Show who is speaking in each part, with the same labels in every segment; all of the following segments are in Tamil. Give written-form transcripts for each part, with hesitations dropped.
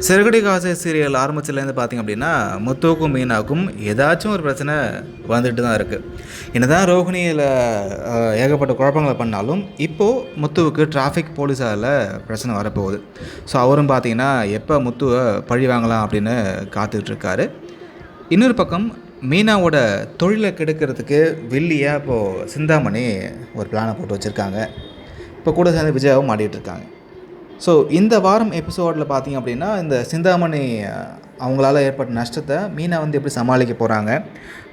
Speaker 1: சிறகடி காசை சீரியல் ஆரம்பிச்சதுலேருந்து பார்த்திங்க அப்படின்னா முத்துவுக்கும் மீனாவுக்கும் ஏதாச்சும் ஒரு பிரச்சனை வந்துட்டு தான் இருக்குது. என்னதான் ரோஹிணியில் ஏகப்பட்ட குழப்பங்களை பண்ணாலும் இப்போது முத்துவுக்கு டிராஃபிக் போலீஸால் பிரச்சனை வரப்போகுது. ஸோ அவரும் பார்த்திங்கன்னா எப்போ முத்துவை பழி வாங்கலாம் அப்படின்னு காத்துட்ருக்காரு. இன்னொரு பக்கம் மீனாவோட தொழிலை கெடுக்கிறதுக்கு வில்லியாக இப்போது சிந்தாமணி ஒரு பிளானை போட்டு வச்சுருக்காங்க. இப்போ கூட சேர்ந்து விஜயாவும் மாட்டிகிட்ருக்காங்க. ஸோ இந்த வாரம் எபிசோடில் பார்த்திங்க அப்படின்னா இந்த சிந்தாமணி அவங்களால ஏற்பட்ட நஷ்டத்தை மீனா வந்து எப்படி சமாளிக்க போகிறாங்க,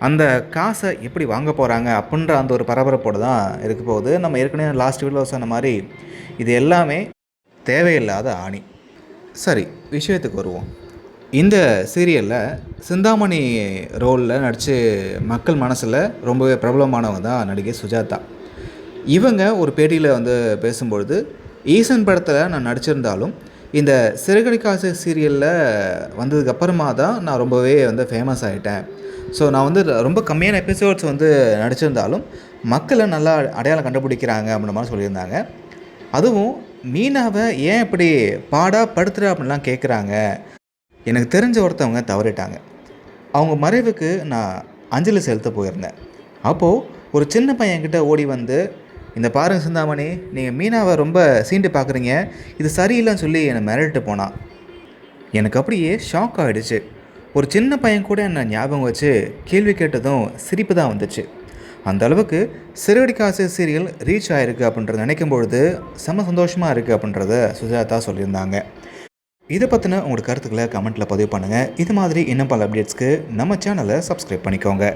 Speaker 1: அந்த காசை எப்படி வாங்க போகிறாங்க அப்படின்ற அந்த ஒரு பரபரப்போடு தான் இருக்க போகுது. நம்ம ஏற்கனவே லாஸ்ட் வீடியோவில் சொன்ன மாதிரி இது எல்லாமே தேவையில்லாத ஆணி. சரி, விஷயத்துக்கு வருவோம். இந்த சீரியலில் சிந்தாமணி ரோலில் நடித்து மக்கள் மனசில் ரொம்பவே பிரபலமானவங்க தான் நடிகை சுஜாதா. இவங்க ஒரு பேட்டியில் வந்து பேசும்பொழுது, ஈசன் படத்தில் நான் நடிச்சிருந்தாலும் இந்த சிறகடி காசு சீரியலில் வந்ததுக்கப்புறமா தான் நான் ரொம்பவே வந்து ஃபேமஸ் ஆகிட்டேன். ஸோ நான் வந்து ரொம்ப கம்மியான எபிசோட்ஸ் வந்து நடிச்சிருந்தாலும் மக்களை நல்லா அடையாளம் கண்டுபிடிக்கிறாங்க அப்படின்ற மாதிரி சொல்லியிருந்தாங்க. அதுவும் மீனாவை ஏன் இப்படி படுத்துகிற அப்படின்லாம் கேட்குறாங்க. எனக்கு தெரிஞ்ச ஒருத்தவங்க தவறிட்டாங்க. அவங்க மறைவுக்கு நான் அஞ்சலி செலுத்த போயிருந்தேன். அப்போது ஒரு சின்ன பையன்கிட்ட ஓடி வந்து, இந்த பாருங்க சிந்தாமணி, நீங்கள் மீனாவை ரொம்ப சீண்டு பார்க்குறீங்க, இது சரியில்லைன்னு சொல்லி என்னை மிரட்டு போனான். எனக்கு அப்படியே ஷாக் ஆகிடுச்சு. ஒரு சின்ன பையன் கூட என்னை ஞாபகம் வச்சு கேள்வி கேட்டதும் சிரிப்பு தான் வந்துச்சு. அந்த அளவுக்கு சிறகடி காசு சீரியல் ரீச் ஆகிருக்கு அப்படின்றத நினைக்கும் பொழுது செம்ம சந்தோஷமாக இருக்குது அப்படின்றத சுஜாதா சொல்லியிருந்தாங்க. இதை பற்றின உங்களோட கருத்துக்களை கமெண்ட்டில் பதிவு பண்ணுங்கள். இது மாதிரி இன்னும் பல அப்டேட்ஸ்க்கு நம்ம சேனலை சப்ஸ்கிரைப் பண்ணிக்கோங்க.